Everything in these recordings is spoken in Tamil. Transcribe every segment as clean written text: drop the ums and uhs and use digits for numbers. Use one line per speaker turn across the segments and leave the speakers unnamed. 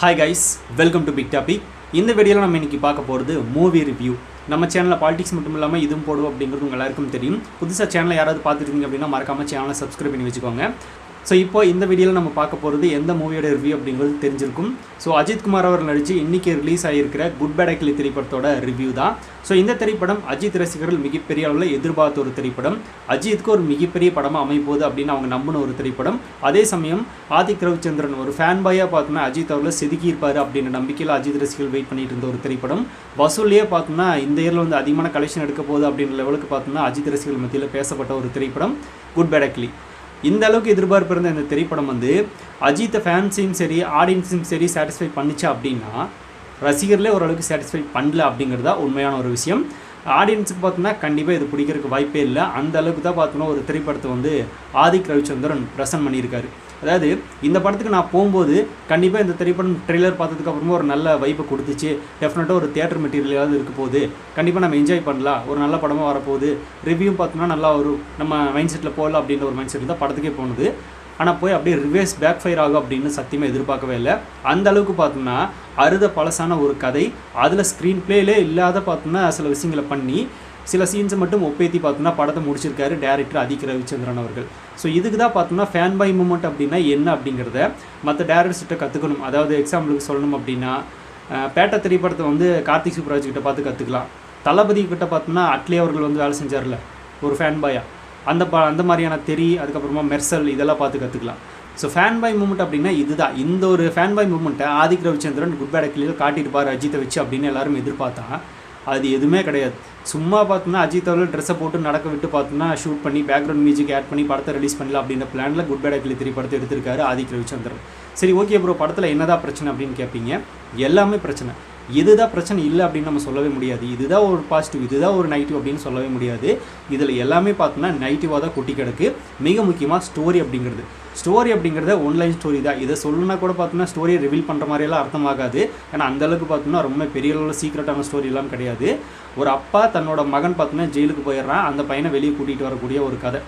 Hi guys, welcome to Big Topic. இந்த வீடியோல நம்ம இன்னைக்கு பார்க்க போறது மூவி ரிவ்யூ. நம்ம சேனல்ல பாலிடிக்ஸ் மட்டும் இல்லாம இதுவும் போடுவோம் அப்படிங்கிறது உங்களுக்கு எல்லாருக்கும் தெரியும். புதுசா சேனலை யாராவது பார்த்துட்டீங்க அப்படினா மறக்காம சேனலை சப்ஸ்கிரைப் பண்ணி வெச்சுக்கோங்க. ஸோ இப்போ இந்த வீடியோவில் நம்ம பார்க்க போகிறது எந்த மூவியோட ரிவ்யூ அப்படிங்கிறது தெரிஞ்சிருக்கும். ஸோ அஜித் குமார் அவர் நடித்து இன்றைக்கி ரிலீஸ் ஆகியிருக்கிற குட் பேட் அக்லி திரைப்படத்தோட ரிவ்யூ தான். ஸோ இந்த திரைப்படம் அஜித் ரசிகர்கள் மிகப்பெரிய அளவில் எதிர்பார்த்த ஒரு திரைப்படம். அஜித்துக்கு ஒரு மிகப்பெரிய படமாக அமைப்போகுது அப்படின்னு அவங்க நம்பின ஒரு திரைப்படம். அதே சமயம் ஆதிக் ரவிச்சந்திரன் ஒரு ஃபேன் பாயாக பார்த்தோம்னா அஜித் அவர்களை செதுக்கியிருப்பார் அப்படின்ற நம்பிக்கையில் அஜித் ரசிகர்கள் வெயிட் பண்ணிட்டு இருந்த ஒரு திரைப்படம். வசூல்லையே பார்த்தோம்னா இந்த இயரில் வந்து அதிகமான கலெக்ஷன் எடுக்க போகுது அப்படின்ற லெவலுக்கு பார்த்தோம்னா அஜித் ரசிகர்கள் மத்தியில் பேசப்பட்ட ஒரு திரைப்படம் குட் பேட் அக்லி. இந்த அளவுக்கு எதிர்பார்ப்பு இருந்த இந்த திரைப்படம் வந்து அஜித்தை ஃபேன்ஸையும் சரி ஆடியன்ஸையும் சரி சாட்டிஸ்ஃபை பண்ணிச்சா அப்படின்னா ரசிகர்களே ஓரளவுக்கு சாட்டிஸ்ஃபை பண்ணல அப்படிங்கிறதா உண்மையான ஒரு விஷயம். ஆடியன்ஸுக்கு பார்த்தோன்னா கண்டிப்பாக இது பிடிக்கிறதுக்கு வாய்ப்பே இல்லை. அந்த அளவுக்கு தான் பார்த்தோன்னா ஒரு திரைப்படத்தை வந்து ஆதிக் ரவிச்சந்திரன் ப்ரெசென்ட் பண்ணியிருக்காரு. அதாவது இந்த படத்துக்கு நான் போகும்போது கண்டிப்பாக இந்த திரைப்படம் ட்ரெய்லர் பார்த்ததுக்கு அப்புறமா ஒரு நல்ல வைப்பை கொடுத்துச்சு. டெஃபினட்டாக ஒரு தியேட்டர் மெட்டீரியலாவது இருக்க போகுது, கண்டிப்பாக நம்ம என்ஜாய் பண்ணலாம், ஒரு நல்ல படமாக வரப்போகுது, ரிவ்யூ பார்த்தோம்னா நல்லா ஒரு நம்ம மைண்ட் செட்டில் போகலாம் அப்படின்ற ஒரு மைண்ட் செட்டில் தான் படத்துக்கே போனது. ஆனால் போய் அப்படியே ரிவர்ஸ் பேக் ஃபயர் ஆகும் அப்படின்னு சத்தியமாக எதிர்பார்க்கவே இல்லை. அந்த அளவுக்கு பார்த்தோம்னா அறுத பழசான ஒரு கதை, அதில் ஸ்க்ரீன் பிளேலே இல்லாத பார்த்தோம்னா சில விஷயங்களை பண்ணி சில சீன்ஸை மட்டும் ஒப்பேற்றி பார்த்தோம்னா படத்தை முடிச்சிருக்காரு டேரக்டர் ஆதிக் ரவிச்சந்திரன் அவர்கள். ஸோ இதுக்கு தான் பார்த்தோம்னா ஃபேன் பை மூமெண்ட் அப்படின்னா என்ன அப்படிங்கிறத மற்ற டேரக்டர்ஸ்கிட்ட கற்றுக்கணும். அதாவது எக்ஸாம்பிளுக்கு சொல்லணும் அப்படின்னா பேட்ட திரைப்படத்தை வந்து கார்த்திக் சுப்ராஜ் கிட்ட பார்த்து கற்றுக்கலாம். தளபதி கிட்ட பார்த்தோம்னா அட்லி அவர்கள் வந்து வேலை செஞ்சார்ல ஒரு ஃபேன் பாயா, அந்த மாதிரியான தெரி, அதுக்கப்புறமா மெர்சல் இதெல்லாம் பார்த்து கற்றுக்கலாம். ஸோ ஃபேன் பாய் மூமெண்ட் அப்படின்னா இதுதான். இந்த ஒரு ஃபேன் பாய் மூமெண்ட்டை ஆதிக் ரவிச்சந்திரன் குட் பேட் அக்லியில் காட்டியிருப்பார் அஜித்தை வச்சு அப்படின்னு எல்லாரும் எதிர்பார்த்தா அது எதுவுமே கிடையாது. சும்மா பார்த்தோம்னா அஜித் அவர்கள் ட்ரெஸ்ஸை போட்டு நடக்க விட்டு பார்த்தோம்னா ஷூட் பண்ணி பேக்ரவுண்ட் மியூசிக் ஆட் பண்ணி படத்தை ரிலீஸ் பண்ணலாம் அப்படின்ற பிளானில் குட் பேட் அக்லி திரைப்படத்தை எடுத்திருக்காரு ஆதிக் ரவிச்சந்திரன். சரி ஓகே ப்ரோ, படத்தில் என்னதான் பிரச்சனை அப்படின்னு கேட்பீங்க. எல்லாமே பிரச்சனை. இதுதான் பிரச்சனை இல்லை அப்படின்னு நம்ம சொல்லவே முடியாது. இதுதான் ஒரு பாசிட்டிவ், இதுதான் ஒரு நெகட்டிவ் அப்படின்னு சொல்லவே முடியாது. இதில் எல்லாமே பார்த்தோன்னா நெகட்டிவாக தான் கொட்டி கிடக்கு. மிக முக்கியமாக ஸ்டோரி அப்படிங்கிறத ஒன்லைன் ஸ்டோரி தான். இதை சொல்லணுன்னா கூட பார்த்தோம்னா ஸ்டோரியை ரிவீல் பண்ணுற மாதிரியெல்லாம் அர்த்தமாகாது. ஏன்னா அந்தளவுக்கு பார்த்தோம்னா ரொம்ப பெரிய அளவில் சீக்ரெட்டான ஸ்டோரியெல்லாம் கிடையாது. ஒரு அப்பா தன்னோட மகன் பார்த்தோன்னா ஜெயிலுக்கு போயிடுறான், அந்த பையனை வெளியே கூட்டிகிட்டு வரக்கூடிய ஒரு கதை.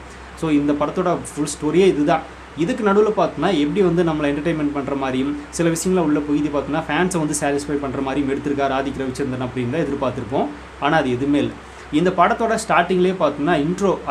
ஸோ இந்த படத்தோட ஃபுல் ஸ்டோரியே இதுதான். இதுக்கு நடுவில் பார்த்தோன்னா எப்படி வந்து நம்மளை என்டர்டெயின்மெண்ட் பண்ணுற மாதிரியும் சில விஷயங்களை உள்ள போய் பார்த்தோன்னா ஃபேன்ஸை வந்து சாட்டிஸ்ஃபை பண்ணுற மாதிரியும் எடுத்திருக்காரு ஆதிக் ரவிச்சந்திரன் அப்படின்னு தான் எதிர்பார்த்துருப்போம். ஆனால் அது எதுவுமே இல்லை. இந்த படத்தோட ஸ்டார்டிங்லேயே பார்த்தோன்னா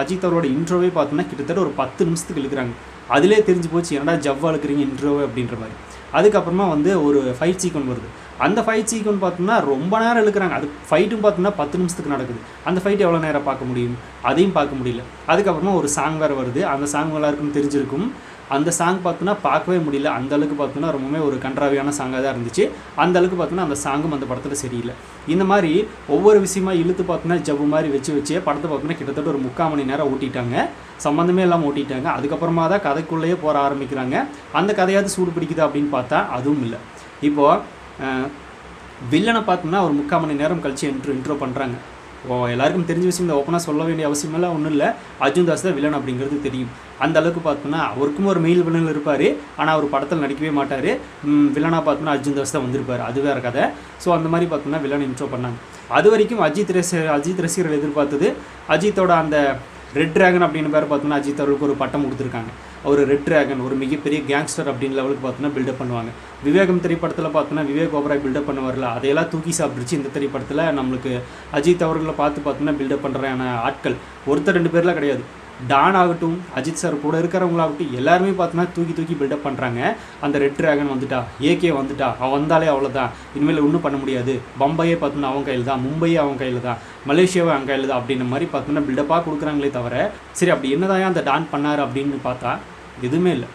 அஜித் அவரோட இன்ட்ரோவே பார்த்தோன்னா கிட்டத்தட்ட ஒரு 10 நிமிஷத்துக்கு இழுக்கிறாங்க. அதிலே தெரிஞ்சு போச்சு என்னடா ஜவ்வா இழுக்கிறீங்க இன்ட்ரோவே அப்படின்ற மாதிரி. அதுக்கப்புறமா வந்து ஒரு ஃபைட் சீக்வன்ஸ் வருது. அந்த ஃபைட் சீக்வன்ஸ் பார்த்தோம்னா ரொம்ப நேரம் இழுக்கிறாங்க. அது ஃபைட்டும் பார்த்தோம்னா 10 நிமிஷத்துக்கு நடக்குது. அந்த ஃபைட் எவ்வளோ நேரம் பார்க்க முடியும்? அதையும் பார்க்க முடியல. அதுக்கப்புறமா ஒரு சாங் வேறு வருது. அந்த சாங் எல்லாருக்கும் தெரிஞ்சிருக்கும். அந்த சாங் பார்த்தோன்னா பார்க்கவே முடியல. அந்தளவுக்கு பார்த்தோன்னா ரொம்பவே ஒரு கன்றாவியான சாங்காக தான் இருந்துச்சு. அந்தளவுக்கு பார்த்தோன்னா அந்த சாங்கும் அந்த படத்தில் சரியில்லை. இந்த மாதிரி ஒவ்வொரு விஷயமா இழுத்து பார்த்தோன்னா ஜவ்வு மாதிரி வச்சே படத்தை பார்த்தோன்னா கிட்டத்தட்ட ஒரு 3/4 மணி நேரம் ஓட்டிட்டாங்க. சம்மந்தமே இல்லாமல் ஓட்டிட்டாங்க. அதுக்கப்புறமா தான் கதைக்குள்ளேயே போக ஆரம்பிக்கிறாங்க. அந்த கதையாவது சூடு பிடிக்குதா அப்படின்னு பார்த்தா அதுவும் இல்லை. இப்போது வில்லனை பார்த்தோம்னா ஒரு 3/4 மணி நேரம் கழிச்சு இன்ட்ரோ பண்ணுறாங்க. எல்லாருக்கும் தெரிஞ்ச விஷயம் இந்த ஓப்பனாக சொல்ல வேண்டிய அவசியமெல்லாம் ஒன்றும் இல்லை. அர்ஜுன் தாஸ் தான் வில்லன் அப்படிங்கிறது தெரியும். அந்த அளவுக்கு பார்த்தோம்னா அவருக்கும் ஒரு மெயில் வில்லன் இருப்பார். ஆனால் அவர் படத்தில் நடிக்கவே மாட்டார். வில்லனாக பார்த்தோம்னா அர்ஜுன் தாஸ் தான் வந்திருப்பார். அது வேறு கதை. ஸோ அந்த மாதிரி பார்த்தோம்னா வில்லன் இன்ட்ரோ பண்ணாங்க. அது வரைக்கும் அஜித் ரசிகர்கள் எதிர்பார்த்தது அஜித்தோட அந்த ரெட் ட்ராகன் அப்படின்னு பேர் பார்த்தோம்னா அஜித் அவர்களுக்கு ஒரு பட்டம் கொடுத்துருக்காங்க. அவர் ரெட் ட்ராகன் ஒரு மிகப்பெரிய கேங்ஸ்டர் அப்படின்னு லெவலுக்கு பார்த்தோன்னா பில்டப் பண்ணுவாங்க. விவேகம் திரைப்படத்தில் பார்த்தோன்னா விவேக் ஓபராய் பில்டப் பண்ணுவார்ல, அதையெல்லாம் தூக்கி சாப்பிடுச்சு இந்த திரைப்படத்தில் நம்மளுக்கு அஜித் அவர்களை பார்த்தோன்னா பில்டப் பண்ணுறான ஆட்கள் ஒருத்தர் 2 பேர்லாம் கிடையாது. டான் ஆகட்டும், அஜித் சார் கூட இருக்கிறவங்களாகட்டும் எல்லாருமே பார்த்தோன்னா தூக்கி பில்டப் பண்ணுறாங்க. அந்த ரெட் ட்ராகன் வந்துட்டா, ஏகே வந்துட்டா, அவன் வந்தாலே அவ்வளோதான், இனிமேல் ஒன்றும் பண்ண முடியாது, பம்பாயே பார்த்தோன்னா அவன் கையில் தான், மும்பையே அவன் கையில் தான், மலேசியாவே அவன் கையில் தான் அப்படின்ற மாதிரி பார்த்தோன்னா பில்டப்பாக கொடுக்குறாங்களே தவிர சரி அப்படி என்னதான் அந்த டான் பண்ணார் அப்படின்னு பார்த்தா எதுவுமே இல்லை.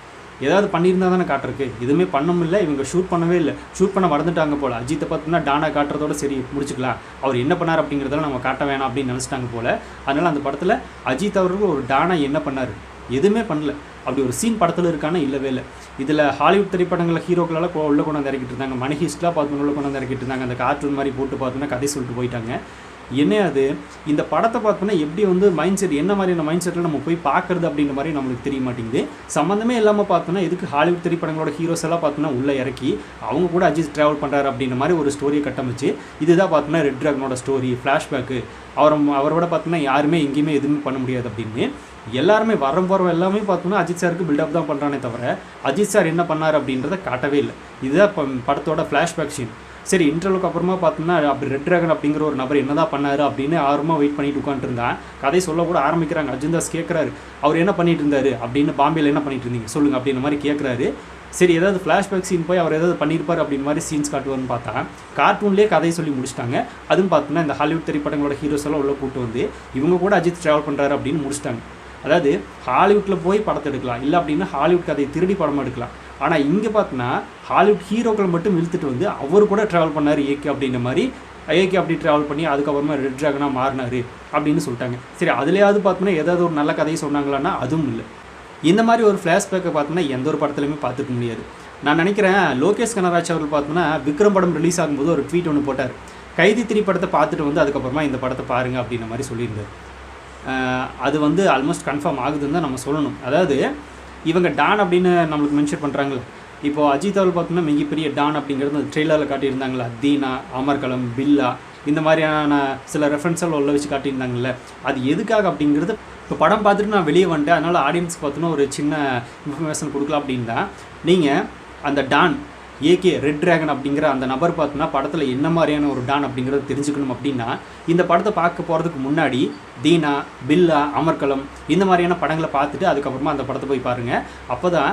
ஏதாவது பண்ணியிருந்தா தானே காட்டுறக்கு, எதுவுமே பண்ணமில்லை. இவங்க ஷூட் பண்ணவே இல்லை, ஷூட் பண்ண மறந்துட்டாங்க போல். அஜித்தை பார்த்தோம்னா டானா காட்டுறதோட சரி முடிச்சுக்கலாம், அவர் என்ன பண்ணார் அப்படிங்கிறதெல்லாம் நம்ம காட்ட வேணாம் அப்படின்னு நினச்சிட்டாங்க போல். அதனால் அந்த படத்தில் அஜித் அவர்கள் ஒரு டானா என்ன பண்ணார், எதுவுமே பண்ணல. அப்படி ஒரு சீன் படத்தில் இருக்கான இல்லவே இல்லை. இதில் ஹாலிவுட் திரைப்படங்களில் ஹீரோக்களால் உள்ளே கொண்டு வந்து இறக்கிட்டு இருந்தாங்க. மணி ஹிஸ்ட்லாம் பார்த்தோன்னா உள்ள கொண்டு வந்து இறக்கிட்டு இருந்தாங்க. அந்த கார்ட்டூன் மாதிரி போட்டு பார்த்தோன்னா கதை சொல்லிட்டு போயிட்டாங்க. என்ன அது இந்த படத்தை பார்த்தோன்னா எப்படி வந்து மைண்ட் செட் என்ன மாதிரியான மைண்ட் செட்டில் நம்ம போய் பார்க்குறது அப்படின்ற மாதிரி நம்மளுக்கு தெரிய மாட்டேங்குது. சம்மந்தமே இல்லாமல் பார்த்தோன்னா இதுக்கு ஹாலிவுட் திரைப்படங்களோட ஹீரோஸ் எல்லாம் பார்த்தோன்னா உள்ளே இறக்கி அவங்க கூட அஜித் ட்ராவல் பண்ணுறாரு அப்படின்ற மாதிரி ஒரு ஸ்டோரியை கட்டமைச்சு இதுதான் பார்த்தோன்னா ரெட் ட்ராகனோட ஸ்டோரி ஃப்ளாஷ்பேக்கு அவரோட பார்த்தோன்னா யாருமே எங்கேயுமே எதுவுமே பண்ண முடியாது அப்படின்னு எல்லாருமே போகிறவங்க எல்லாமே பார்த்தோன்னா அஜித் சாருக்கு பில்டப் தான் பண்ணுறானே தவிர அஜித் சார் என்ன பண்ணார் அப்படின்றத காட்டவே இல்லை. இதுதான் இப்போ படத்தோட ஃப்ளாஷ்பேக் சீன். சரி, இன்டர்வியூக்கு அப்புறமா பார்த்தோம்னா அப்படி ரெட் ட்ராகன் அப்படிங்கிற ஒரு நபர் என்ன தான் பண்ணார் அப்படின்னு ஆர்வமாக வெயிட் பண்ணிட்டு உட்காந்துருந்தேன். கதை சொல்ல கூட ஆரம்பிக்கிறாங்க. அர்ஜுன்தாஸ் கேட்குறாரு, அவர் என்ன பண்ணிட்டு இருந்தார் அப்படின்னு, பாம்பேயில் என்ன பண்ணிட்டு இருந்தீங்க சொல்லுங்கள் அப்படின்ற மாதிரி கேட்குறாரு. சரி, ஏதாவது ஃப்ளாஷ்பேக் சீன் போய் அவர் ஏதாவது பண்ணியிருப்பார் அப்படின்னு மாதிரி சீன்ஸ் காட்டுவார்னு பார்த்தா கார்ட்டூன்லேயே கதையை சொல்லி முடிச்சிட்டாங்க. அதுவும் பார்த்தோன்னா இந்த ஹாலிவுட் திரைப்படங்களோட ஹீரோஸ் எல்லாம் உள்ள கூட்டு வந்து இவங்க கூட அஜித் ட்ராவல் பண்ணுறாரு அப்படின்னு முடிச்சிட்டாங்க. அதாவது ஹாலிவுட்டில் போய் படத்தை எடுக்கலாம், இல்லை அப்படின்னா ஹாலிவுட் கதையை திருடி படமாக எடுக்கலாம். ஆனால் இங்கே பார்த்தோன்னா ஹாலிவுட் ஹீரோக்களை மட்டும் இழுத்துட்டு வந்து அவர் கூட ட்ராவல் பண்ணார் ஏகே அப்படின்ற மாதிரி. ஏகே அப்படி ட்ராவல் பண்ணி அதுக்கப்புறமா ரெட் ட்ராகனாக மாறினார் அப்படின்னு சொல்லிட்டாங்க. சரி, அதுலேயாவது பார்த்தோன்னா ஏதாவது ஒரு நல்ல கதையை சொன்னாங்களான்னா அதுவும் இல்லை. இந்த மாதிரி ஒரு ஃப்ளாஷ்பேக்கை பார்த்தோன்னா எந்த ஒரு படத்துலையுமே பார்த்துக்க முடியாது. நான் நினைக்கிறேன் லோகேஷ் கனகராஜ் அவர்கள் பார்த்தோன்னா விக்ரம் படம் ரிலீஸ் ஆகும்போது ஒரு ட்வீட் ஒன்று போட்டார். கைதி 3 படத்தை பார்த்துட்டு வந்து அதுக்கப்புறமா இந்த படத்தை பாருங்கள் அப்படின்ற மாதிரி சொல்லியிருந்தார். அது வந்து ஆல்மோஸ்ட் கன்ஃபார்ம் ஆகுதுன்னு தான் நம்ம சொல்லணும். அதாவது இவங்க டான் அப்படின்னு நம்மளுக்கு மென்ஷன் பண்ணுறாங்களே, இப்போது அஜித் அவர்கள் பார்த்தோம்னா மிகப்பெரிய டான் அப்படிங்கிறது ட்ரெய்லரில் காட்டியிருந்தாங்களா, தீனா, அமர்கலம், பில்லா, இந்த மாதிரியான சில ரெஃபரன்ஸெல்லாம் உள்ள வச்சு காட்டியிருந்தாங்கல்ல. அது எதுக்காக அப்படிங்கிறது இப்போ படம் பார்த்துட்டு நான் வெளியே வந்துட்டேன், அதனால் ஆடியன்ஸ்க்கு பார்த்தோன்னா ஒரு சின்ன இன்ஃபர்மேஷன் கொடுக்கலாம் அப்படின்னு தான். நீங்கள் அந்த டான் ஏகே ரெட் ட்ராகன் அப்படிங்கிற அந்த நபர் பார்த்தோன்னா படத்தில் என்ன மாதிரியான ஒரு டான் அப்படிங்கிறத தெரிஞ்சுக்கணும் அப்படின்னா இந்த படத்தை பார்க்க போகிறதுக்கு முன்னாடி தீனா, பில்லா, அமர்கலம் இந்த மாதிரியான படங்களை பார்த்துட்டு அதுக்கப்புறமா அந்த படத்தை போய் பாருங்கள். அப்போ தான்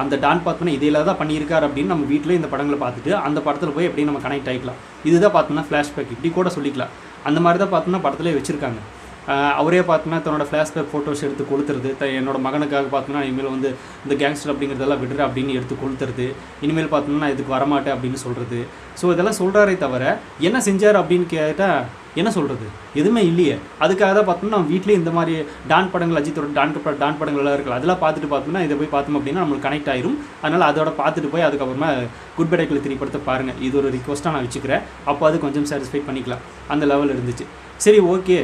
அந்த டான் பார்த்தோன்னா இதில் தான் பண்ணியிருக்காரு அப்படின்னு நம்ம வீட்டில் இந்த படங்களை பார்த்துட்டு அந்த படத்தில் போய் எப்படி நம்ம கனெக்ட் ஆகிக்கலாம். இதுதான் பார்த்தோன்னா ஃப்ளாஷ்பேக், இப்படி கூட சொல்லிக்கலாம். அந்த மாதிரி தான் பார்த்தோன்னா படத்துலேயே வச்சுருக்காங்க. அவரே பார்த்தோன்னா தன்னோட ஃப்ளாஷ்பேக் ஃபோட்டோஸ் எடுத்து கொளுத்துறது, என்னோட மகனுக்காக பார்த்தோன்னா இனிமேல் வந்து இந்த கேங்ஸ்டர் அப்படிங்கிறதெல்லாம் விடுற அப்படின்னு எடுத்து கொளுத்துறது, இனிமேல் பார்த்தோன்னா நான் இதுக்கு வரமாட்டேன் அப்படின்னு சொல்கிறது. ஸோ இதெல்லாம் சொல்கிறாரே தவிர என்ன செஞ்சார் அப்படின்னு கேட்டால் என்ன சொல்கிறது, எதுவுமே இல்லையே. அதுக்காக தான் பார்த்தோம்னா நம்ம வீட்லேயே இந்த மாதிரி டான் படங்கள், அஜித்தோட டான் படங்கள்லாம் இருக்கலாம், அதெல்லாம் பார்த்துட்டு பார்த்தோம்னா இதை போய் பார்த்தோம் அப்படின்னா நம்மளுக்கு கனெக்ட் ஆயிரும். அதனால் அதோட பார்த்துட்டு போய் அதுக்கப்புறமா குட் பை டைட்டில் 3 படத்தை பாருங்கள். இது ஒரு ரிக்வஸ்ட்டாக நான் வச்சுக்கிறேன். அப்போ அது கொஞ்சம் சாட்டிஸ்ஃபை பண்ணிக்கலாம். அந்த லெவல் இருந்துச்சு. சரி, ஓகே,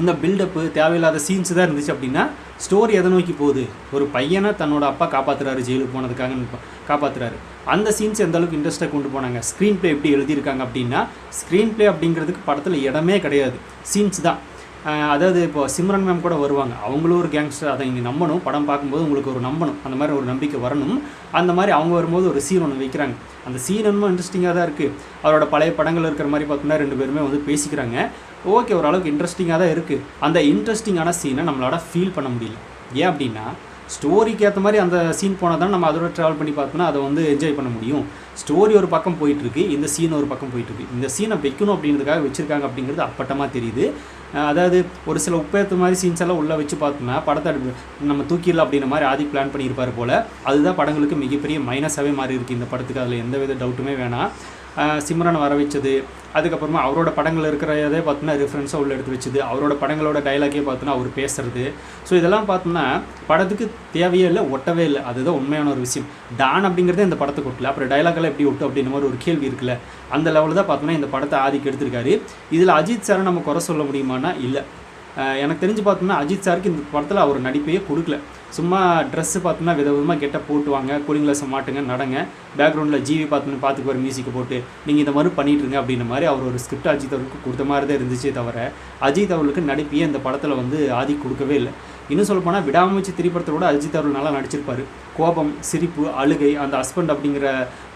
இந்த பில்டப்பு தேவையில்லாத சீன்ஸ் தான் இருந்துச்சு அப்படின்னா ஸ்டோரி எதை நோக்கி போகுது? ஒரு பையனை தன்னோட அப்பா காப்பாற்றுறாரு, ஜெயிலுக்கு போனதுக்காக காப்பாற்றுறாரு. அந்த சீன்ஸ் எந்த அளவுக்கு இன்ட்ரெஸ்ட்டாக கொண்டு போனாங்க. ஸ்க்ரீன் ப்ளே எப்படி எழுதியிருக்காங்க அப்படின்னா ஸ்க்ரீன் ப்ளே அப்படிங்கிறதுக்கு படத்தில் இடமே கிடையாது, சீன்ஸ் தான். அதாவது இப்போ சிம்ரன் மேம் கூட வருவாங்க, அவங்களும் ஒரு கேங்ஸ்டர், அதை நீங்கள் நம்பணும். படம் பார்க்கும்போது உங்களுக்கு ஒரு நம்பணும், அந்த மாதிரி ஒரு நம்பிக்கை வரணும். அந்த மாதிரி அவங்க வரும்போது ஒரு சீன் ஒன்று வைக்கிறாங்க. அந்த சீன் என்னமோ இன்ட்ரெஸ்டிங்காக தான் இருக்குது. அவரோட பழைய படங்கள் இருக்கிற மாதிரி பார்த்தோம்னா 2 பேருமே வந்து பேசிக்கிறாங்க. ஓகே, ஓரளவுக்கு இன்ட்ரெஸ்டிங்காக தான் இருக்குது. அந்த இன்ட்ரெஸ்டிங்கான சீனை நம்மளோட ஃபீல் பண்ண முடியல. ஏன் அப்படின்னா ஸ்டோரிக்கு ஏற்ற மாதிரி அந்த சீன் போனால் தான் நம்ம அதோட ட்ராவல் பண்ணி பார்த்தோன்னா அதை வந்து என்ஜாய் பண்ண முடியும். ஸ்டோரி ஒரு பக்கம் போயிட்டுருக்கு, இந்த சீன் ஒரு பக்கம் போயிட்டுருக்கு. இந்த சீனை வைக்கணும் அப்படின்றதுக்காக வச்சுருக்காங்க அப்படிங்கிறது அப்பட்டமாக தெரியுது. அதாவது ஒரு சில உப்பேற்ற மாதிரி சீன்ஸ் எல்லாம் உள்ளே வச்சு பார்த்தோம்னா படத்தை நம்ம தூக்கிடலாம் அப்படின்ற மாதிரி ஆதி பிளான் பண்ணியிருப்பார் போல். அதுதான் படங்களுக்கு மிகப்பெரிய மைனஸாகவே மாறி இருக்குது இந்த படத்துக்கு. அதில் எந்த வித டவுட்டுமே வேணாம். சிம்ரனை வர வச்சது, அதுக்கப்புறமா அவரோட படங்கள் இருக்கிறதே பார்த்தோன்னா ரெஃபரன்ஸாக உள்ள எடுத்து வச்சுது, அவரோட படங்களோட டைலாக்கே பார்த்தோன்னா அவர் பேசுறது. ஸோ இதெல்லாம் பார்த்தோன்னா படத்துக்கு தேவையே இல்லை, ஒட்டவே இல்லை. அதுதான் உண்மையான ஒரு விஷயம். டான் அப்படிங்கிறதே இந்த படத்தை கொட்டல, அப்புறம் டைலாக்கெல்லாம் எப்படி ஒட்டும் அப்படின்ற மாதிரி ஒரு கேள்வி இருக்குல்ல. அந்த லெவலில் தான் பார்த்தோன்னா இந்த படத்தை ஆதிக்கு எடுத்திருக்காரு. இதில் அஜித் சாரை நம்ம குறை சொல்ல முடியுமானா இல்லை. எனக்கு தெரிஞ்சு பார்த்தோம்னா அஜித் சாருக்கு இந்த படத்தில் அவர் நடிப்பையே கொடுக்கல. சும்மா ட்ரெஸ்ஸு பார்த்தோம்னா விதவிதமாக கெட்ட போட்டுவாங்க, கூலிங் கிளாஸை மாட்டுங்க, நடங்க, பேக்ரவுண்டில் ஜிவி பார்த்துக்கு வர மியூசிக்கை போட்டு நீங்கள் இந்த மாதிரி பண்ணிட்டுருங்க அப்படின்ற மாதிரி அவர் ஒரு ஸ்கிரிப்ட் அஜித் அவருக்கு கொடுத்த மாதிரி தான் இருந்துச்சே தவிர அஜித் அவர்களுக்கு நடிப்பையே இந்த படத்தில் வந்து ஆதி கொடுக்கவே இல்லை. இன்னும் சொல்லப்போனால் விடாமுயற்சி திரைப்படத்தோட அஜித் அவர்கள் நல்லா நடிச்சிருப்பார். கோபம், சிரிப்பு, அழுகை, அந்த ஹஸ்பண்ட் அப்படிங்கிற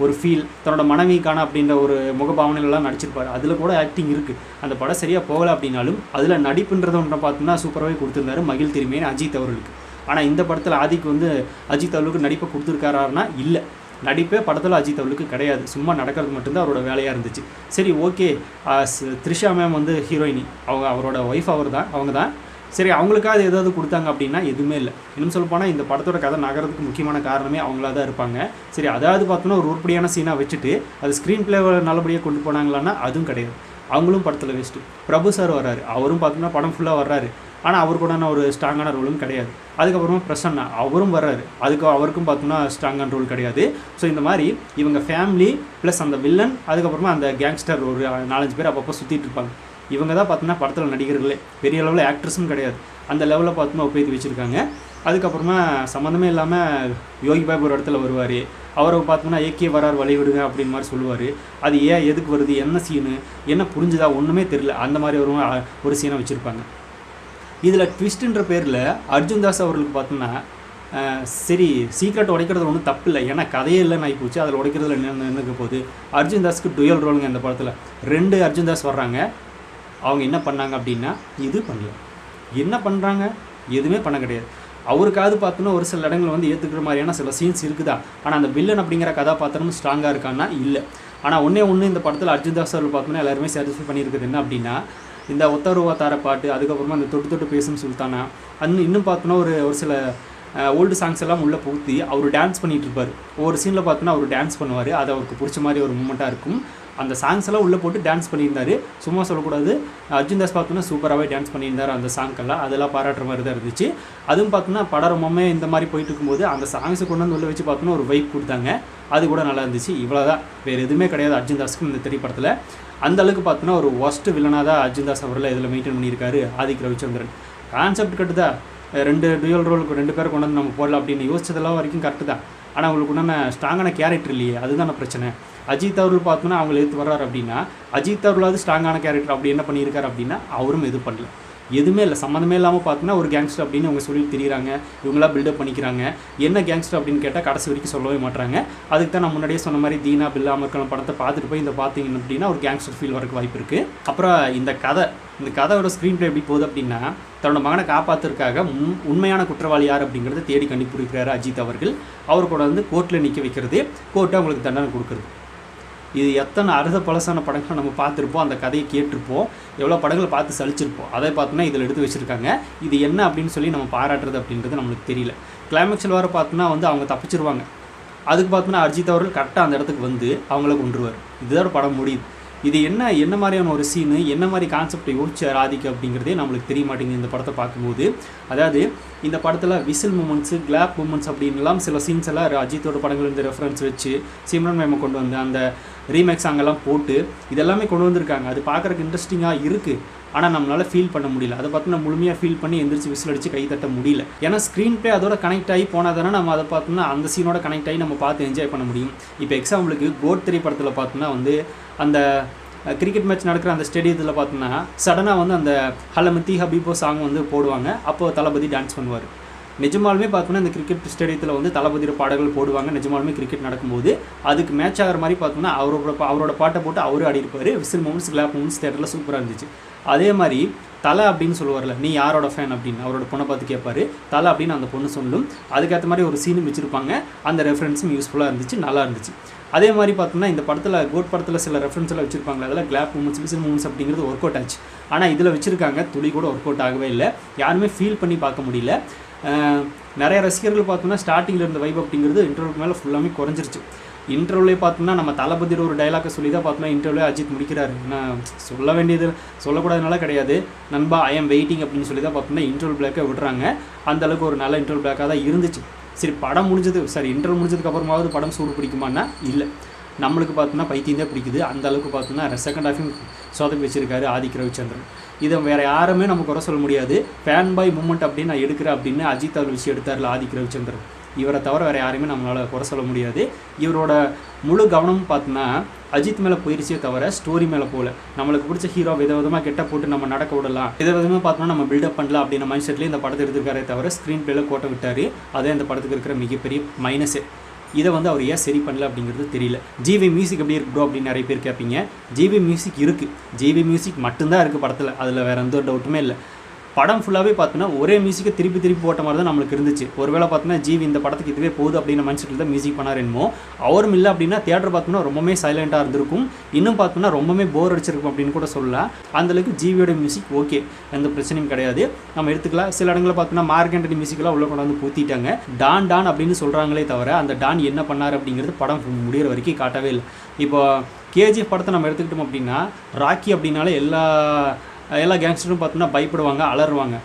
ஒரு ஃபீல், தன்னோட மனைவிக்கான அப்படின்ற ஒரு முகபாவனைகள்லாம் நடிச்சிருப்பார். அதில் கூட ஆக்டிங் இருக்குது. அந்த படம் சரியாக போகலை அப்படின்னாலும் அதில் நடிப்புன்றதை ஒன்றை பார்த்தோம்னா சூப்பராகவே கொடுத்துருந்தாரு மகிழ் திருமேனி அஜித் அவர்களுக்கு. ஆனால் இந்த படத்தில் ஆதிக்கு வந்து அஜித் அவர்களுக்கு நடிப்பை கொடுத்துருக்காருன்னா இல்லை, நடிப்பே படத்தில் அஜித் அவர்களுக்கு கிடையாது. சும்மா நடக்கிறது மட்டும்தான் அவரோட வேலையாக இருந்துச்சு. சரி, ஓகே, த்ரிஷா மேம் வந்து ஹீரோயினி, அவரோட ஒய்ஃப் அவங்க தான். சரி, அவங்களுக்காக ஏதாவது கொடுத்தாங்க அப்படின்னா எதுவுமே இல்லை. இன்னும் சொல்லப்போனால் இந்த படத்தோட கதை நகரத்துக்கு முக்கியமான காரணமே அவங்களா தான் இருப்பாங்க. சரி, அதாவது பார்த்தோன்னா ஒரு உருப்படியான சீனாக வச்சுட்டு அது ஸ்க்ரீன் பிளேவை நல்லபடியாக கொண்டு போனாங்களான்னா அதுவும் கிடையாது. அவங்களும் படத்தில் வேஸ்ட்டு. பிரபு சார் வர்றாரு, அவரும் பார்த்தோம்னா படம் ஃபுல்லாக வர்றாரு, ஆனால் அவர் கூட ஒரு ஸ்ட்ராங்கான ரோலும் கிடையாது. அதுக்கப்புறமா பிரசன்னா அவரும் வர்றாரு, அவருக்கும் பார்த்தோம்னா ஸ்ட்ராங்கான ரோல் கிடையாது. ஸோ இந்த மாதிரி இவங்க ஃபேமிலி ப்ளஸ் அந்த வில்லன், அதுக்கப்புறமா அந்த கேங்ஸ்டர் ஒரு 4-5 பேர் அப்பப்போ சுற்றிட்டு இருப்பாங்க. இவங்க தான் பார்த்தோன்னா படத்தில் நடிகர்களே, பெரிய அளவில் ஆக்ட்ரஸும் கிடையாது, அந்த லெவலில் பார்த்தோன்னா ஒப்பேற்றி வச்சுருக்காங்க. அதுக்கப்புறமா சம்மந்தமே இல்லாமல் யோகி பாபு ஒரு இடத்துல வருவார், அவரை பார்த்தோம்னா ஏகே வரார் வழிவிடுங்க அப்படின்னு மாதிரி சொல்லுவார். அது ஏன் எதுக்கு வருது, என்ன சீனு, என்ன புரிஞ்சுதா ஒன்றுமே தெரியல, அந்த மாதிரி ஒரு சீனை வச்சுருப்பாங்க. இதில் ட்விஸ்ட்டுன்ற பேரில் அர்ஜுன் தாஸ் அவர்களுக்கு பார்த்தோம்னா சரி சீக்ரெட் உடைக்கிறது ஒன்றும் தப்பு இல்லை, ஏன்னா கதையே இல்லைன்னு ஆகி போச்சு, அதில் உடைக்கிறதுல நின்றுக்க போகுது. அர்ஜுன் தாஸ்க்கு டுயல் ரோலுங்க இந்த படத்தில். 2 அர்ஜுன் தாஸ் வர்றாங்க. அவங்க என்ன பண்ணாங்க அப்படின்னா இது பண்ணல. என்ன பண்ணுறாங்க, எதுவுமே பண்ண கிடையாது. அவருக்காவது பார்த்தோன்னா ஒரு சில இடங்கள் வந்து ஏற்றுக்கிற மாதிரியான சில சீன்ஸ் இருக்குதா, ஆனால் அந்த வில்லன் அப்படிங்கிற கதாபாத்திரம் ஸ்ட்ராங்காக இருக்கான்னா இல்லை. ஆனால் ஒன்று இந்த படத்தில் அர்ஜுன் தாஸ் அவர்கள் பார்த்தோன்னா எல்லாருமே சாட்டிஸ்ஃபை பண்ணியிருக்குது என்ன அப்படின்னா, இந்த ஒத்தருவா தார பாட்டு, அதுக்கப்புறமா இந்த தொட்டு தொட்டு பேசும் சுல்தானா, இன்னும் பார்த்தோன்னா ஒரு சில ஓல்டு சாங்ஸ் எல்லாம் உள்ளே புகுத்தி அவர் டான்ஸ் பண்ணிகிட்டு இருப்பார். ஒவ்வொரு சீனில் பார்த்தோன்னா அவர் டான்ஸ் பண்ணுவார், அது அவருக்கு பிடிச்ச மாதிரி ஒரு மூமெண்ட்டாக இருக்கும். அந்த சாங்ஸ் எல்லாம் உள்ளே போட்டு டான்ஸ் பண்ணியிருந்தார். சும்மா சொல்லக்கூடாது, அர்ஜுன் தாஸ் பார்த்தோன்னா சூப்பராகவே டான்ஸ் பண்ணியிருந்தார் அந்த சாங்க்கெல்லாம், அதெல்லாம் பாராட்டுற மாதிரி தான் இருந்துச்சு. அதுவும் பார்த்தோன்னா படம் ரொம்பவே இந்த மாதிரி போயிட்டு இருக்கும்போது அந்த சாங்ஸை கொண்டு வந்து உள்ளே வச்சு பார்த்தோன்னா ஒரு வைப் கொடுத்தாங்க, அது கூட நல்லா இருந்துச்சு. இவ்வளோதான், வேறு எதுவுமே கிடையாது அர்ஜுன் தாஸ்க்கு இந்த திரைப்படத்தில். அந்தளவுக்கு பார்த்தோன்னா ஒரு ஒஸ்ட் வில்லனாக தான் அர்ஜுன் தாஸ் அவர்கள் இதில் மெயின்டைன் பண்ணியிருக்காரு ஆதிக் ரவிச்சந்திரன். கான்செப்ட் கட்டுதா, 2 டுயல் ரோலுக்கு 2 பேரை கொண்டு வந்து நம்ம போடலாம் அப்படின்னு யோசிச்சதெல்லாம் வரைக்கும் கரெக்டு தான். ஆனால் அவங்களுக்கு உண்டான ஸ்ட்ராங்கான கேரக்டர் இல்லையே, அதுதான பிரச்சனை. அஜித் அவர்கள் பார்த்தோன்னா அவங்களை எடுத்து வர்றாரு அப்படின்னா, அஜித் அவர்களாவது ஸ்ட்ராங்கான கேரக்டர் அப்படி என்ன பண்ணியிருக்காரு அப்படின்னா அவரும் எதுவும் பண்ணல, எதுவுமே இல்லை, சம்மந்தமே இல்லாமல் பார்த்தோன்னா ஒரு கேங்ஸ்டர் அப்படின்னு அவங்க சொல்லி தெரியுறாங்க, இவங்களாம் பில்டப் பண்ணிக்கிறாங்க. என்ன கேங்ஸ்டர் அப்படின்னு கேட்டால் கடைசி வரைக்கும் சொல்லவே மாட்டாங்க. அதுக்கு தான் நான் முன்னாடியே சொன்ன மாதிரி தீனா பில்லா மக்கள் படத்தை பார்த்துட்டு போய் இந்த பார்த்தீங்க அப்படின்னா ஒரு கேங்ஸ்டர் ஃபீல் வரக்கு வாய்ப்பு இருக்குது. அப்புறம் இந்த கதையோட ஸ்க்ரீன் பிளே எப்படி போகுது அப்படின்னா, தன்னோட மகனை காப்பாற்றுறதுக்காக உண்மையான குற்றவாளி யார் அப்படிங்கிறத தேடி கண்டுபிடிக்கிறாரு அஜித் அவர்கள். அவர் கூட வந்து கோர்ட்டில் நிற்க வைக்கிறது, கோர்ட்டு அவங்களுக்கு தண்டனை கொடுக்குறது. இது எத்தனை அறுத பழசான படங்களை நம்ம பார்த்துருப்போம், அந்த கதையை கேட்டிருப்போம், எவ்வளோ படங்களை பார்த்து சலிச்சிருப்போம். அதை பார்த்தோன்னா இதில் எடுத்து வச்சுருக்காங்க. இது என்ன அப்படின்னு சொல்லி நம்ம பாராட்டுறது அப்படின்றது நம்மளுக்கு தெரியல. கிளைமேக்ஸில் வர பார்த்தோன்னா வந்து அவங்க தப்பிச்சிருவாங்க. அதுக்கு பார்த்தோன்னா அஜித் அவர்கள் கரெக்டாக அந்த இடத்துக்கு வந்து அவங்கள கொண்டுருவார். இதுதான் படம் முடியுது. இது என்ன மாதிரியான ஒரு சீனு, என்ன மாதிரி கான்செப்டை யோசிச்சார் ஆதிக்கு அப்படிங்கிறதே நம்மளுக்கு தெரிய மாட்டேங்குது இந்த படத்தை பார்க்கும்போது. அதாவது இந்த படத்தில் விசில் மூமெண்ட்ஸு, கிளாப் மூமெண்ட்ஸ் அப்படின்லாம் சில சீன்ஸ் எல்லாம் அஜித்தோட படங்கள் இந்த ரெஃபரன்ஸ் வச்சு சிம்ரன் மேமை கொண்டு வந்து அந்த ரீமேக்ஸ் அங்கெல்லாம் போட்டு இதெல்லாமே கொண்டு வந்திருக்காங்க. அது பார்க்குறக்கு இன்ட்ரெஸ்டிங்காக இருக்குது, ஆனால் நம்மளால் ஃபீல் பண்ண முடியல. அதை பார்த்தோன்னா முழுமையாக ஃபீல் பண்ணி எந்திரிச்சு விசில் அடித்து கை தட்ட முடியல. ஏன்னா ஸ்க்ரீன் பிளே அதோட கனெக்ட் ஆகி போனால் தானே நம்ம அதை பார்த்தோம்னா அந்த சீனோட கனெக்ட் ஆகி நம்ம பார்த்து என்ஜாய் பண்ண முடியும். இப்போ எக்ஸாம்பிளுக்கு கோட் 3 படத்தில் பார்த்தோன்னா வந்து அந்த கிரிக்கெட் மேட்ச் நடக்கிற அந்த ஸ்டேடியத்தில் பார்த்தோன்னா சடனாக வந்து அந்த ஹலமித்தி ஹபீபோ சாங் வந்து போடுவாங்க, அப்போது தளபதி டான்ஸ் பண்ணுவார். நிஜமாலுமே பார்த்தோன்னா இந்த கிரிக்கெட் ஸ்டேடியத்தில் வந்து தளபதியோட பாடல்கள் போடுவாங்க. நிஜமாலுமே கிரிக்கெட் நடக்கும்போது அதுக்கு மேட்ச் ஆகிற மாதிரி பார்த்தோன்னா அவரோட பாட்டை போட்டு அவரும் ஆடிருப்பார். விசில் மூமெண்ட்ஸ், கிளாப் மூமெண்ட்ஸ் தேட்டரில் சூப்பராக இருந்துச்சு. அதே மாதிரி தலை அப்படின்னு சொல்லுவார்ல, நீ யாரோட ஃபேன் அப்படின்னு அவரோட பொண்ணை பார்த்து கேட்பார். தலை அப்படின்னு அந்த பொண்ணு சொல்லும். அதுக்கேற்ற மாதிரி ஒரு சீனும் வச்சுருப்பாங்க. அந்த ரெஃபரன்ஸும் யூஸ்ஃபுல்லாக இருந்துச்சு, நல்லா இருந்துச்சு. அதே மாதிரி பார்த்தோம்னா இந்த படத்தில் கோட் படத்தில் சில ரெஃபரன்ஸ் எல்லாம் வச்சுருப்பாங்க. அதில் கிளாப் மூமெண்ட்ஸ், விசில் மூமெண்ட்ஸ் அப்படிங்கிறது ஒர்க் அவுட் ஆச்சு. ஆனால் இதில் வச்சுருக்காங்க, துளி கூட ஒர்க் அவுட் ஆகவே இல்லை. யாருமே ஃபீல் பண்ணி பார்க்க முடியல. நிறைய ரசிகர்கள் பார்த்தோம்னா ஸ்டார்டிங்கில் இருந்த வைப் அப்படிங்கிறது இன்டர்வலுக்கு மேலே ஃபுல்லாமே குறைஞ்சிருச்சு. இன்டர்வியூலே பார்த்தோம்னா நம்ம தளபதியோட ஒரு டைலாக்கை சொல்லி தான் பார்த்தோம்னா இன்டர்வியூலே அஜித் முடிக்கிறாரு. நான் சொல்ல வேண்டியது சொல்லக்கூடாதுனால கிடையாது, நண்பா ஐ எம் வெயிட்டிங் அப்படின்னு சொல்லி தான் பார்த்தோம்னா இன்டர்வல் பிளாக்கை விடுறாங்க. அந்தளவுக்கு ஒரு நல்ல இன்டர்வல் பிளாக்காக தான் இருந்துச்சு. சரி படம் முடிஞ்சது, சரி இன்டர்வல் முடிஞ்சதுக்கப்புறமாவது படம் சூடு பிடிக்குமான்னா இல்லை, நம்மளுக்கு பார்த்தோன்னா பைத்தியம் தான் பிடிக்குது. அந்த அளவுக்கு பார்த்தோன்னா செகண்ட் ஹாஃபையும் சொதப்பி வச்சிருக்காரு ஆதிக் ரவிச்சந்திரன். இதை வேறு யாருமே நம்ம குறை சொல்ல முடியாது. ஃபேன் பாய் மூமெண்ட் அப்படின்னு நான் எடுக்கிறேன் அப்படின்னு அஜித் அவர் விஷயம் எடுத்தார்ல ஆதிக் ரவிச்சந்திரன், இவரை தவிர வேறு யாரையுமே நம்மளால் குறை சொல்ல முடியாது. இவரோட முழு கவனமும் பார்த்தோன்னா அஜித் மேலே போயிருச்சே தவிர ஸ்டோரி மேலே போகல. நம்மளுக்கு பிடிச்ச ஹீரோ விதவிதமாக கெட்ட போட்டு நம்ம நடக்க விடலாம், விதவிதமாக பார்த்தோன்னா நம்ம பில்டப் பண்ணலாம் அப்படின்ற மைண்ட் செட்லேயே இந்த படத்தை எடுத்துருக்காரே தவிர ஸ்க்ரீன் பிளேல கோட்டை விட்டார். அதே இந்த படத்துக்கு இருக்கிற மிகப்பெரிய மைனஸே. இதை வந்து அவர் ஏன் சரி பண்ணல அப்படிங்கிறது தெரியல. ஜிவி மியூசிக் எப்படி இருக்கு ப்ரோ அப்படின்னு நிறைய பேர் கேட்பீங்க. ஜிவி மியூசிக் இருக்குது, ஜிவி மியூசிக் மட்டும்தான் இருக்குது படத்தில், அதில் வேறு எந்த ஒரு டவுட்டுமே இல்லை. படம் ஃபுல்லாகவே பார்த்தோன்னா ஒரே மியூசிக்கை திருப்பி போட்ட மாதிரி தான் நம்மளுக்கு இருந்துச்சு. ஒருவேளை பார்த்தோன்னா ஜிவி இந்த படத்துக்கு இதுவே போகுது அப்படின்ற மைண்ட் செட்டில் தான் மியூசிக் பண்ணார் என்னமோ. அவரும் இல்லை அப்படின்னா தியேட்டர் பார்த்தோன்னா ரொம்பவே சைலண்ட்டாக இருந்திருக்கும், இன்னும் பார்த்தோன்னா ரொம்பவே போர் அடிச்சிருக்கும் அப்படின்னு கூட சொல்லலாம். அந்தளவுக்கு ஜிவியோட மியூசிக் ஓகே, எந்த பிரச்சனையும் கிடையாது, நம்ம எடுத்துக்கலாம். சில இடங்களில் பார்த்தோன்னா மார்க் ஆண்டனி மியூசிக்கெல்லாம் உள்ள கொண்டாந்து பூத்திட்டாங்க. டான் அப்படின்னு சொல்கிறாங்களே தவிர அந்த டான் என்ன பண்ணார் அப்படிங்கிறது படம் முடிகிற வரைக்கும் காட்டவே இல்லை. இப்போ கேஜிஎஃப் படத்தை நம்ம எடுத்துக்கிட்டோம் அப்படின்னா ராக்கி அப்படின்னாலே எல்லா கேங்ஸ்டரும் பார்த்தோன்னா பயப்படுவாங்க, அலறுவாங்க.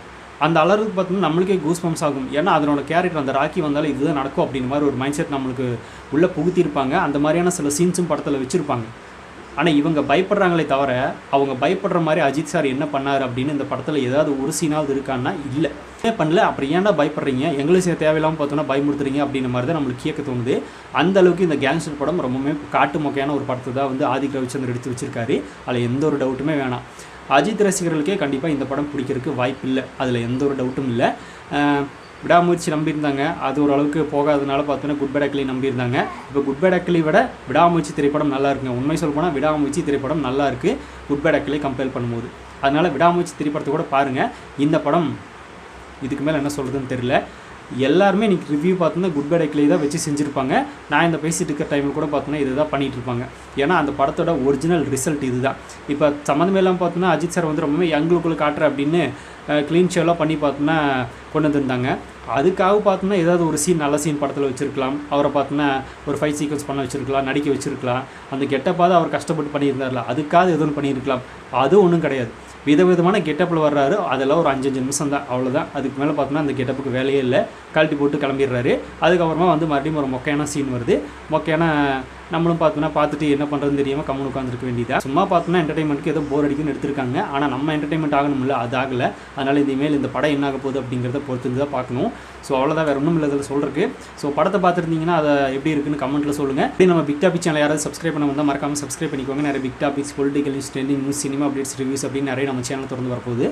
அந்த அலருக்கு பார்த்தோன்னா நம்மளுக்கே கூஸ் பம்ப்ஸ் ஆகும். ஏன்னா அதனோட கேரக்டர் அந்த ராக்கி வந்தாலும் இதுதான் நடக்கும் அப்படின்ற மாதிரி ஒரு மைண்ட் செட் நம்மளுக்கு உள்ளே புகுத்திருப்பாங்க. அந்த மாதிரியான சில சீன்ஸும் படத்தில் வச்சுருப்பாங்க. ஆனால் இவங்க பயப்படுறாங்களே தவிர அவங்க பயப்படுற மாதிரி அஜித் சார் என்ன பண்ணார் அப்படின்னு இந்த படத்தில் ஏதாவது ஒரு சீனாவது இருக்கான்னா இல்லை பண்ணல. அப்புறம் ஏன்டா பயப்படுறீங்க, எங்களுக்கு தேவையில்லாமல் பார்த்தோன்னா பயமுறுத்துறீங்க அப்படின்ற மாதிரி தான் நம்மளுக்கு கேட்க தோணுது. அந்த அளவுக்கு இந்த கேங்ஸ்டர் படம் ரொம்பவுமே காட்டு மொக்கையான ஒரு படத்தை தான் வந்து ஆதிக் ரவிச்சந்தர் எடுத்து வச்சிருக்காரு. அதில் எந்த ஒரு டவுட்டுமே வேணாம். அஜித் ரசிகர்களுக்கே கண்டிப்பாக இந்த படம் பிடிக்கிறதுக்கு வாய்ப்பு இல்லை, அதில் எந்த ஒரு டவுட்டும் இல்லை. விடாமுயற்சி நம்பியிருந்தாங்க, அது ஓரளவுக்கு போகாதனால பார்த்தோன்னா குட் பேட் அக்லி நம்பியிருந்தாங்க. இப்போ குட் பேட் அக்லி விட விடாமுயற்சி திரைப்படம் நல்லா இருக்குங்க. உண்மை சொல்ல போனால் விடாமுயற்சி திரைப்படம் நல்லா இருக்குது குட் பேட் அக்லி கம்பேர் பண்ணும்போது. அதனால் விடாமுயற்சி திரைப்படத்தை கூட பாருங்கள். இந்த படம் இதுக்கு மேலே என்ன சொல்கிறதுன்னு தெரியல. எல்லாருமே இன்றைக்கி ரிவ்யூ பார்த்தோன்னா குட் பேட் அக்லி தான் வச்சு செஞ்சுருப்பாங்க. நான் இந்த பேசிட்டு இருக்க டைமில் கூட பார்த்தோன்னா இது தான் பண்ணிகிட்டு இருப்பாங்க. ஏன்னா அந்த படத்தோட ஒரிஜினல் ரிசல்ட் இது தான். இப்போ சம்மந்தமே இல்லாமல் பார்த்தோன்னா அஜித் சார் வந்து ரொம்பவே யங்களுக்குள்ளே காட்டுற அப்படின்னு க்ளீன் ஷோலாம் பண்ணி பார்த்தோன்னா கொண்டு வந்திருந்தாங்க. அதுக்காக பார்த்தோன்னா ஏதாவது ஒரு சீன் நல்ல சீன் படத்தில் வச்சுருக்கலாம், அவரை பார்த்தோன்னா ஒரு ஃபைட் சீக்வன்ஸ் பண்ண வச்சுருக்கலாம், நடிக்க வச்சுருக்கலாம். அந்த கெட்டப்பாவது அவர் கஷ்டப்பட்டு பண்ணியிருந்தார்ல, அதுக்காக எதுவும் பண்ணியிருக்கலாம். அதுவும் ஒன்றும் கிடையாது. விதவிதமான கெட்டப்பில் வர்றாரு, அதெல்லாம் ஒரு 5 நிமிஷம் தான், அவ்வளோதான். அதுக்கு மேலே பார்த்தோன்னா அந்த கெட்டப்புக்கு வேலையே இல்லை, கழட்டி போட்டு கிளம்பிடுறாரு. அதுக்கப்புறமா வந்து மறுபடியும் ஒரு மொக்கையான சீன் வருது. மொக்கையான நம்மளும் பார்த்தோன்னா பார்த்துட்டு என்ன பண்ணுறதுன்னு தெரியாமல் கம்முன்னு உட்காந்துருக்க வேண்டியதாக. சும்மா பார்த்தோன்னா என்டர்டைன்மெண்ட்டுக்கு ஏதோ போர் அடிக்குன்னு எடுத்திருக்காங்க. ஆனால் நம்ம என்டர்டைன்மெண்ட் ஆகணும்ல, அது ஆகலை. அதனால் இனிமேல் இந்த படம் என்ன ஆக போகுது அப்படிங்கிறத பொறுத்து தான் பார்க்கணும். ஸோ அவ்வளோதான், வேறு ஒன்றும் இல்லை இதில் சொல்கிறதுக்கு. ஸோ படத்தை பார்த்துருந்தீங்கன்னா அதை எப்படி இருக்குன்னு கமெண்ட்டில் சொல்லுங்கள். அப்படி நம்ம பிக் டாபிக் சேனல் யாராவது சப்ஸ்கிரைப் பண்ண வந்தால் மறக்காமல் சப்ஸ்கிரைப் பண்ணிக்கோங்க. நிறைய big topics, political news, trending news, cinema updates, reviews அப்படின்னு நிறைய நம்ம சேனல் திறந்து வரப்போகுது.